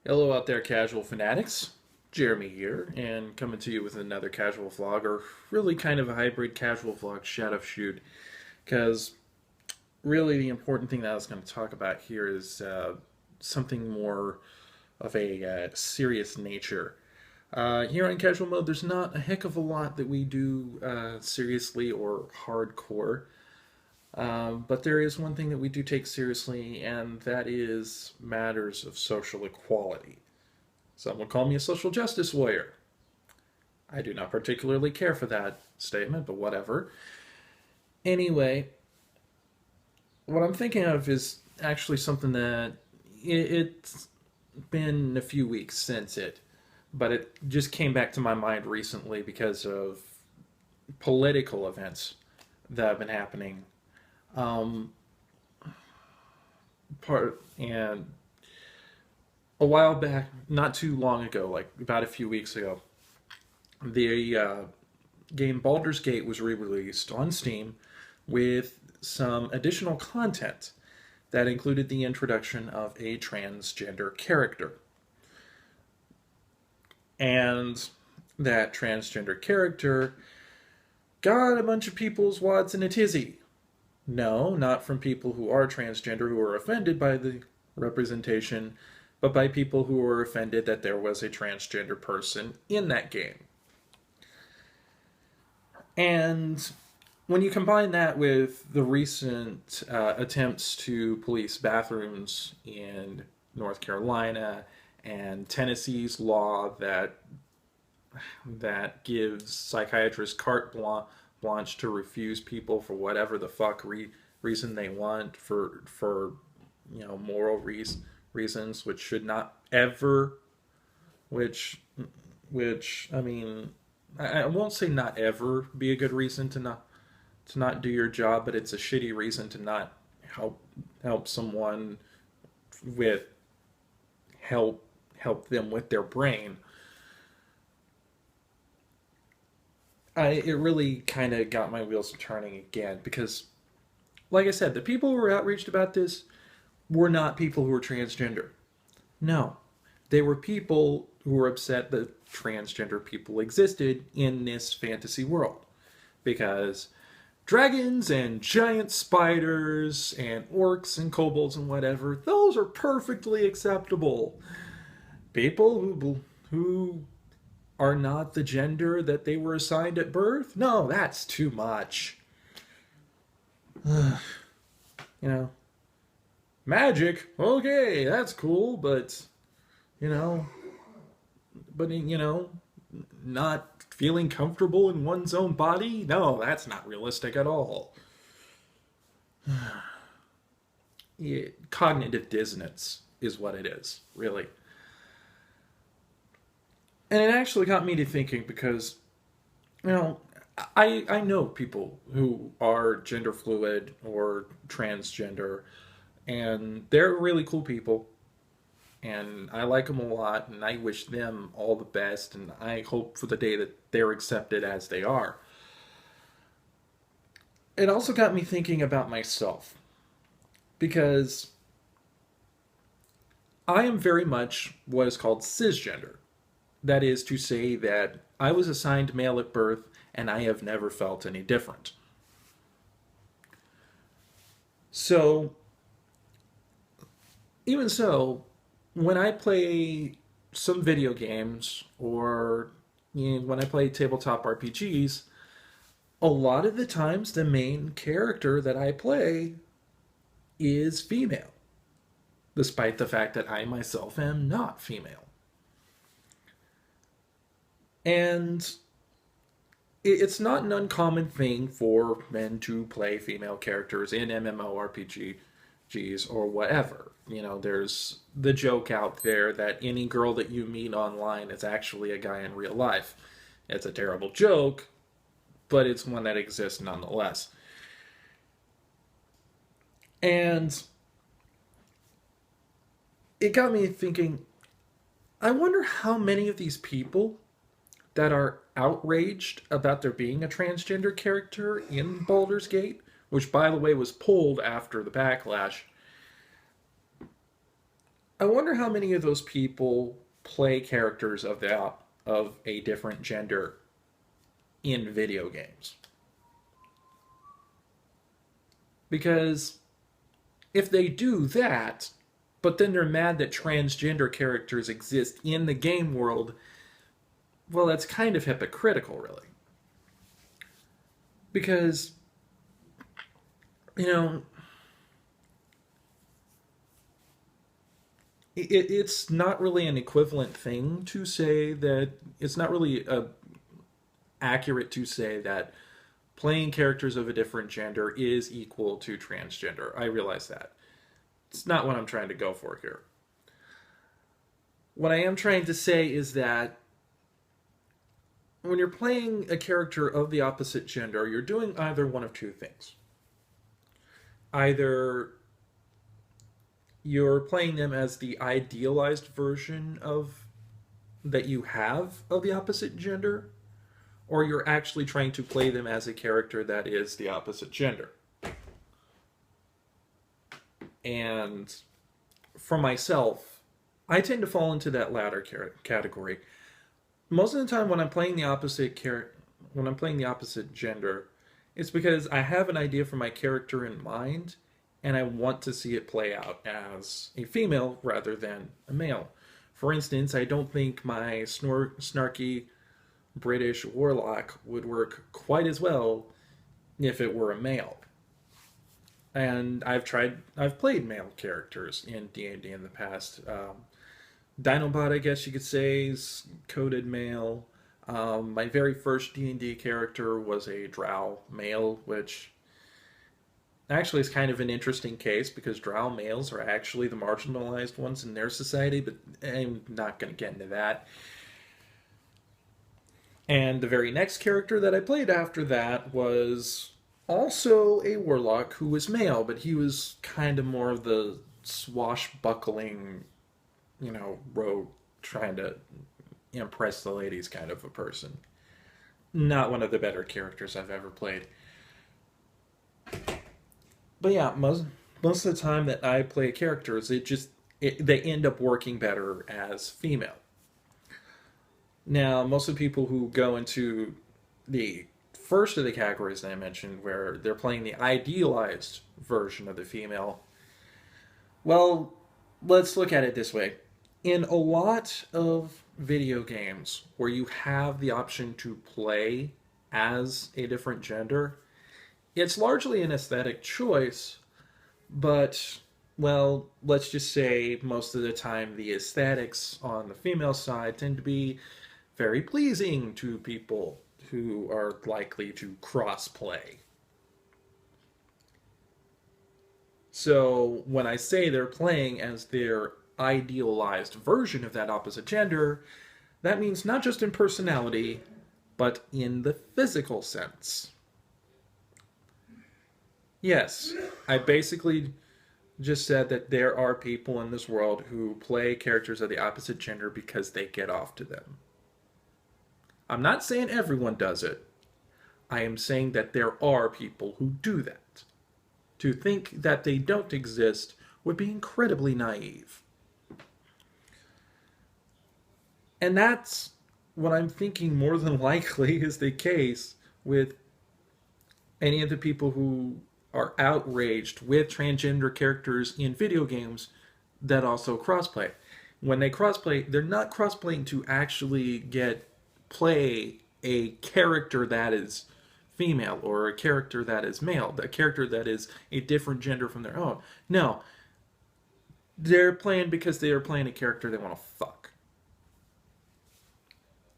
Hello out there, casual fanatics. Jeremy here, and coming to you with another casual vlog, or really kind of a hybrid casual vlog shadow shoot, because really the important thing that I was going to talk about here is something more of a serious nature. Here on casual mode, there's not a heck of a lot that we do seriously or hardcore, but there is one thing that we do take seriously, and that is matters of social equality. Some would call me a social justice warrior. I do not particularly care for that statement, but whatever. Anyway, what I'm thinking of is actually something that it's been a few weeks since but it just came back to my mind recently because of political events that have been happening. Um, and a while back, not too long ago, like about a few weeks ago, the game Baldur's Gate was re-released on Steam with some additional content that included the introduction of a transgender character. And that transgender character got a bunch of people's wads in a tizzy. No, not from people who are transgender who are offended by the representation, but by people who were offended that there was a transgender person in that game. And when you combine that with the recent attempts to police bathrooms in North Carolina and Tennessee's law that gives psychiatrists carte blanche to refuse people for whatever the fuck reason they want for moral reasons, which should not ever, which I mean, I won't say not ever be a good reason to not do your job, but it's a shitty reason to not help someone with help them with their brain. It really kind of got my wheels turning again because, like I said, the people who were outraged about this were not people who were transgender. No, they were people who were upset that transgender people existed in this fantasy world because dragons and giant spiders and orcs and kobolds and whatever, those are perfectly acceptable. People who are not the gender that they were assigned at birth, no, that's too much. You know, magic, okay, that's cool, but you know, but not feeling comfortable in one's own body, no, that's not realistic at all. Yeah, cognitive dissonance is what it is, really. And it actually got me to thinking because, you know, I know people who are gender fluid or transgender, and they're really cool people, and I like them a lot, and I wish them all the best, and I hope for the day that they're accepted as they are. It also got me thinking about myself because I am very much what is called cisgender. That is to say that I was assigned male at birth and I have never felt any different. So, even so, when I play some video games or when I play tabletop RPGs, a lot of the times the main character that I play is female, despite the fact that I myself am not female. And it's not an uncommon thing for men to play female characters in MMORPGs or whatever. There's the joke out there that any girl that you meet online is actually a guy in real life. It's a terrible joke, but it's one that exists nonetheless. And it got me thinking, I wonder how many of these people that are outraged about there being a transgender character in Baldur's Gate, which by the way was pulled after the backlash. I wonder how many of those people play characters of a different gender in video games. Because if they do that, but then they're mad that transgender characters exist in the game world, well, that's kind of hypocritical, really. Because, you know, it's not really an equivalent thing to say that it's not really accurate to say that playing characters of a different gender is equal to transgender. I realize that. It's not what I'm trying to go for here. What I am trying to say is that when you're playing a character of the opposite gender, you're doing either one of two things. Either you're playing them as the idealized version of that you have of the opposite gender, or you're actually trying to play them as a character that is the opposite gender. And for myself, I tend to fall into that latter category. Most of the time when I'm playing the opposite gender, it's because I have an idea for my character in mind and I want to see it play out as a female rather than a male. For instance, I don't think my snarky British warlock would work quite as well if it were a male. And I've played male characters in D&D in the past. Dinobot, I guess you could say, is coded male. My very first D&D character was a drow male, which actually is kind of an interesting case because drow males are actually the marginalized ones in their society, but I'm not going to get into that. And the very next character that I played after that was also a warlock who was male, but he was kind of more of the swashbuckling, rogue trying to impress the ladies kind of a person. Not one of the better characters I've ever played. But yeah, most of the time that I play characters, they end up working better as female. Now, most of the people who go into the first of the categories that I mentioned, where they're playing the idealized version of the female, well, let's look at it this way. In a lot of video games where you have the option to play as a different gender, it's largely an aesthetic choice, but, well, let's just say most of the time the aesthetics on the female side tend to be very pleasing to people who are likely to crossplay. So when I say they're playing as their idealized version of that opposite gender, that means not just in personality, but in the physical sense. Yes, I basically just said that there are people in this world who play characters of the opposite gender because they get off to them. I'm not saying everyone does it. I am saying that there are people who do that. To think that they don't exist would be incredibly naive. And that's what I'm thinking more than likely is the case with any of the people who are outraged with transgender characters in video games that also crossplay. When they crossplay, they're not crossplaying to actually play a character that is female or a character that is male, a character that is a different gender from their own. No, they're playing because they are playing a character they want to fuck.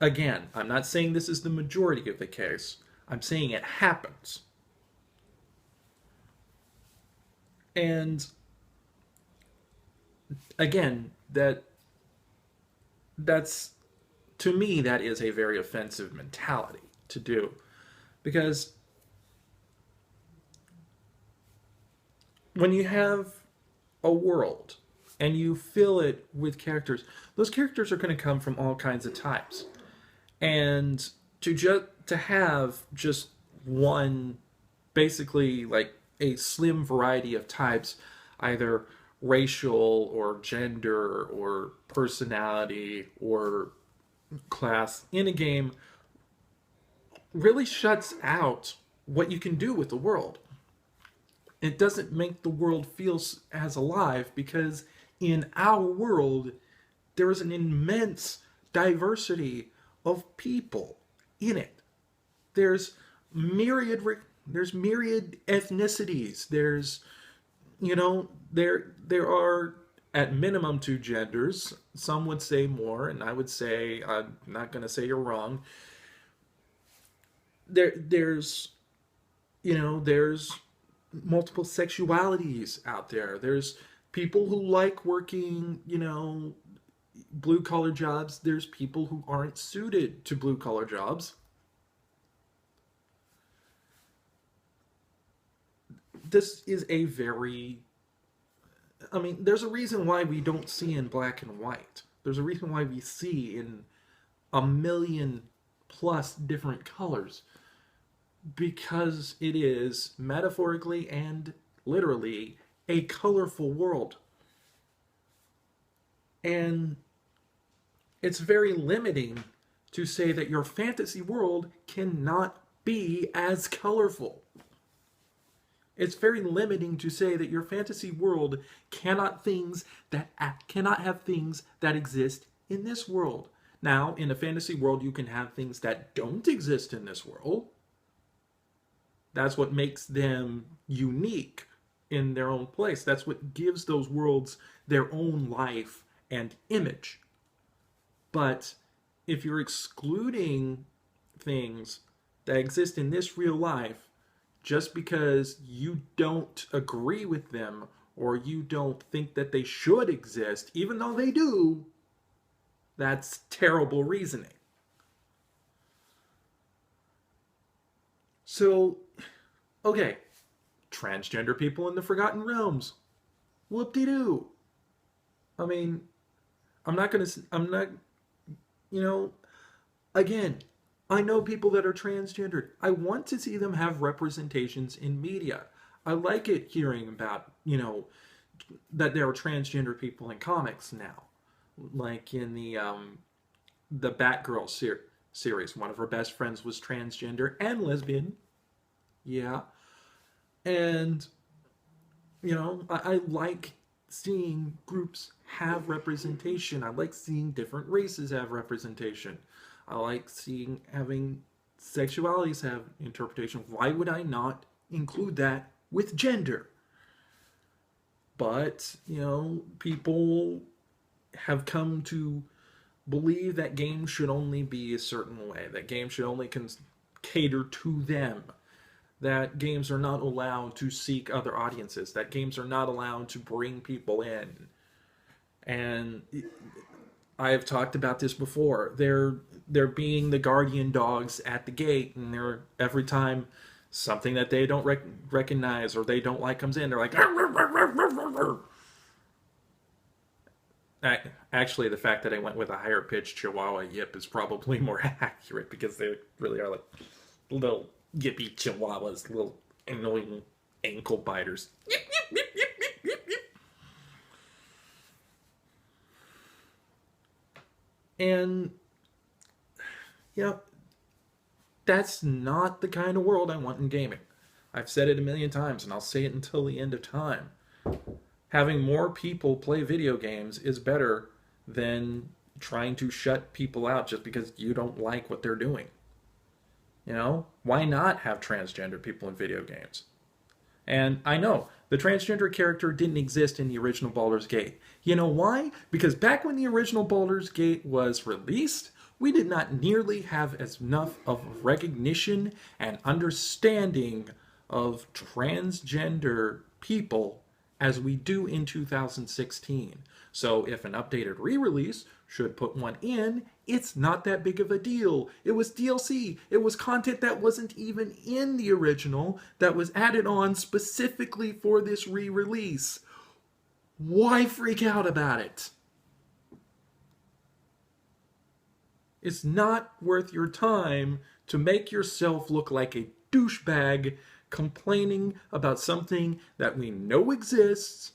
Again, I'm not saying this is the majority of the case. I'm saying it happens. And again, that's to me, that is a very offensive mentality to do. Because when you have a world and you fill it with characters, those characters are going to come from all kinds of types. And to have just one, basically like a slim variety of types, either racial or gender or personality or class in a game really shuts out what you can do with the world. It doesn't make the world feel as alive because in our world, there is an immense diversity of people in it. There's myriad there's myriad ethnicities. There's there are at minimum two genders. Some would say more, and I would say I'm not going to say you're wrong. There's there's multiple sexualities out there. There's people who like working, blue collar jobs. There's people who aren't suited to blue collar jobs. This is a very, there's a reason why we don't see in black and white. There's a reason why we see in a million plus different colors. Because it is metaphorically and literally a colorful world. And it's very limiting to say that your fantasy world cannot be as colorful. It's very limiting to say that your fantasy world cannot have things that exist in this world. Now, in a fantasy world, you can have things that don't exist in this world. That's what makes them unique in their own place. That's what gives those worlds their own life and image. But if you're excluding things that exist in this real life just because you don't agree with them or you don't think that they should exist, even though they do, that's terrible reasoning. So, okay, transgender people in the Forgotten Realms. Whoop-de-doo. I'm not, again, I know people that are transgendered. I want to see them have representations in media. I like it hearing about, that there are transgender people in comics now. Like in the Batgirl series. One of her best friends was transgender and lesbian. Yeah. And, I like seeing groups have representation. I like seeing different races have representation. I like having sexualities have interpretation. Why would I not include that with gender? But, people have come to believe that games should only be a certain way, that games should only cater to them, that games are not allowed to seek other audiences, that games are not allowed to bring people in. And I have talked about this before. They're being the guardian dogs at the gate, and they're every time something that they don't recognize or they don't like comes in, they're like, "Arr, arr, arr, arr, arr." Actually, the fact that I went with a higher pitched Chihuahua yip is probably more accurate because they really are like little yippy Chihuahuas, little annoying ankle biters. Yip, yip, yip, yip, yip, yip, yip. And that's not the kind of world I want in gaming. I've said it a million times, and I'll say it until the end of time. Having more people play video games is better than trying to shut people out just because you don't like what they're doing. Why not have transgender people in video games? And I know, the transgender character didn't exist in the original Baldur's Gate. You know why? Because back when the original Baldur's Gate was released, we did not nearly have enough of recognition and understanding of transgender people as we do in 2016. So if an updated re-release should put one in, it's not that big of a deal. It was DLC. It was content that wasn't even in the original that was added on specifically for this re-release. Why freak out about it? It's not worth your time to make yourself look like a douchebag complaining about something that we know exists,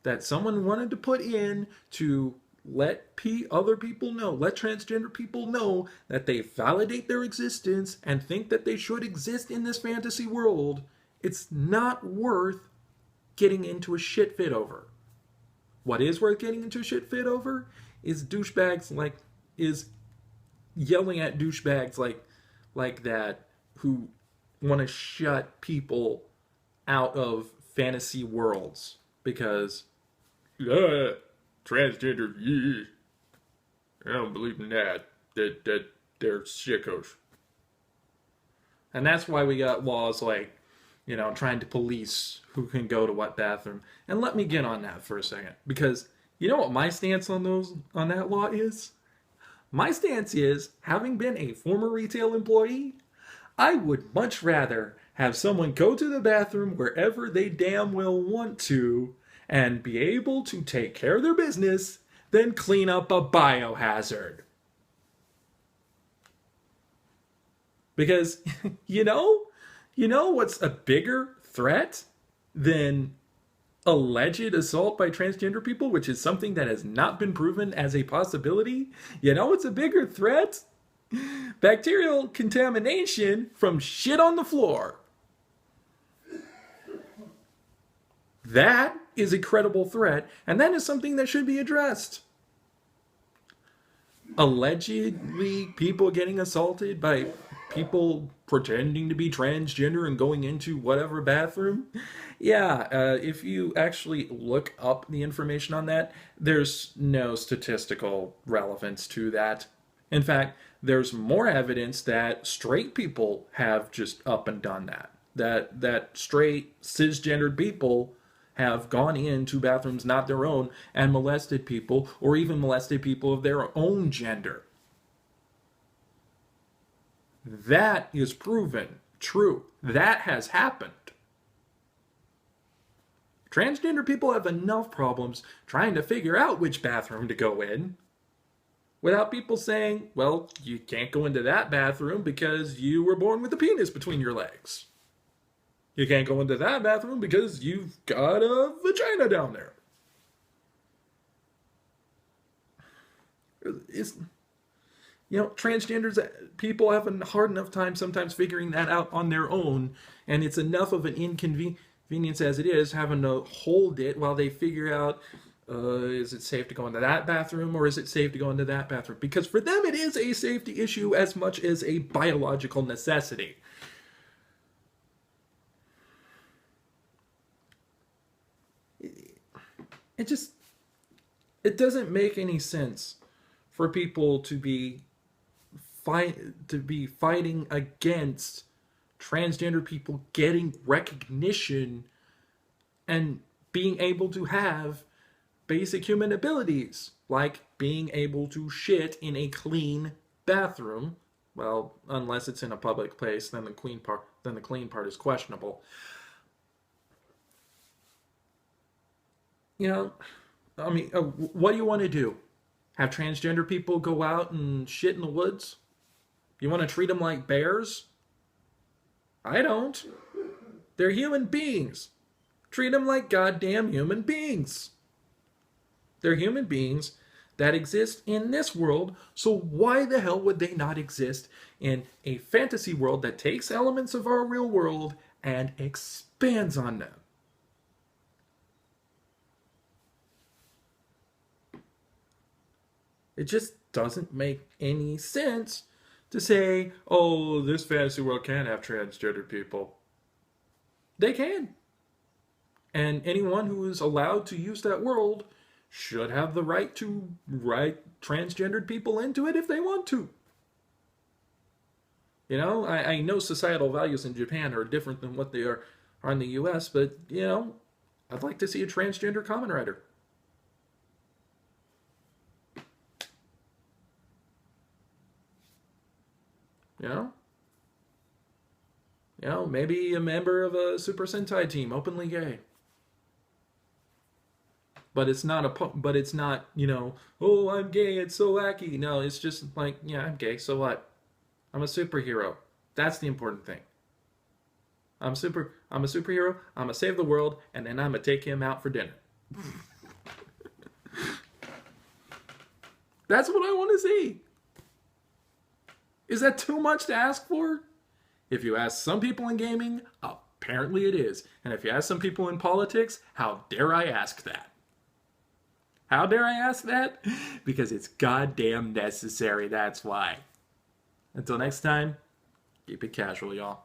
that someone wanted to put in to let other people know, let transgender people know that they validate their existence and think that they should exist in this fantasy world, it's not worth getting into a shit fit over. What is worth getting into a shit fit over is yelling at douchebags like that who want to shut people out of fantasy worlds because transgender, yeah, I don't believe in that they're sickos. And that's why we got laws like, trying to police who can go to what bathroom. And let me get on that for a second, because you know what my stance on that law is? My stance is, having been a former retail employee, I would much rather have someone go to the bathroom wherever they damn well want to and be able to take care of their business than clean up a biohazard. Because, you know what's a bigger threat than alleged assault by transgender people, which is something that has not been proven as a possibility? You know what's a bigger threat? Bacterial contamination from shit on the floor. That is a credible threat, and that is something that should be addressed. Allegedly, people getting assaulted by people pretending to be transgender and going into whatever bathroom. Yeah, if you actually look up the information on that, there's no statistical relevance to that. In fact, there's more evidence that straight people have just up and done that. That straight cisgendered people have gone into bathrooms not their own and molested people, or even molested people of their own gender. That is proven true. That has happened. Transgender people have enough problems trying to figure out which bathroom to go in without people saying, well, you can't go into that bathroom because you were born with a penis between your legs. You can't go into that bathroom because you've got a vagina down there. Transgenders, people have a hard enough time sometimes figuring that out on their own, and it's enough of an inconvenience as it is having to hold it while they figure out, is it safe to go into that bathroom or is it safe to go into that bathroom? Because for them it is a safety issue as much as a biological necessity. It doesn't make any sense for people to be fighting against transgender people getting recognition and being able to have basic human abilities, like being able to shit in a clean bathroom. Well, unless it's in a public place, then the clean part is questionable. What do you want to do? Have transgender people go out and shit in the woods? You want to treat them like bears? I don't. They're human beings. Treat them like goddamn human beings. They're human beings that exist in this world, so why the hell would they not exist in a fantasy world that takes elements of our real world and expands on them? It just doesn't make any sense to say, oh, this fantasy world can't have transgender people. They can. And anyone who is allowed to use that world should have the right to write transgendered people into it if they want to. I know societal values in Japan are different than what they are in the US, but, I'd like to see a transgender Kamen Rider. Maybe a member of a Super Sentai team, openly gay. But it's not, oh, I'm gay, it's so wacky. No, it's just like, yeah, I'm gay, so what? I'm a superhero. That's the important thing. I'm a superhero, I'm gonna save the world, and then I'm gonna take him out for dinner. That's what I want to see. Is that too much to ask for? If you ask some people in gaming, apparently it is. And if you ask some people in politics, how dare I ask that? How dare I ask that? Because it's goddamn necessary, that's why. Until next time, keep it casual, y'all.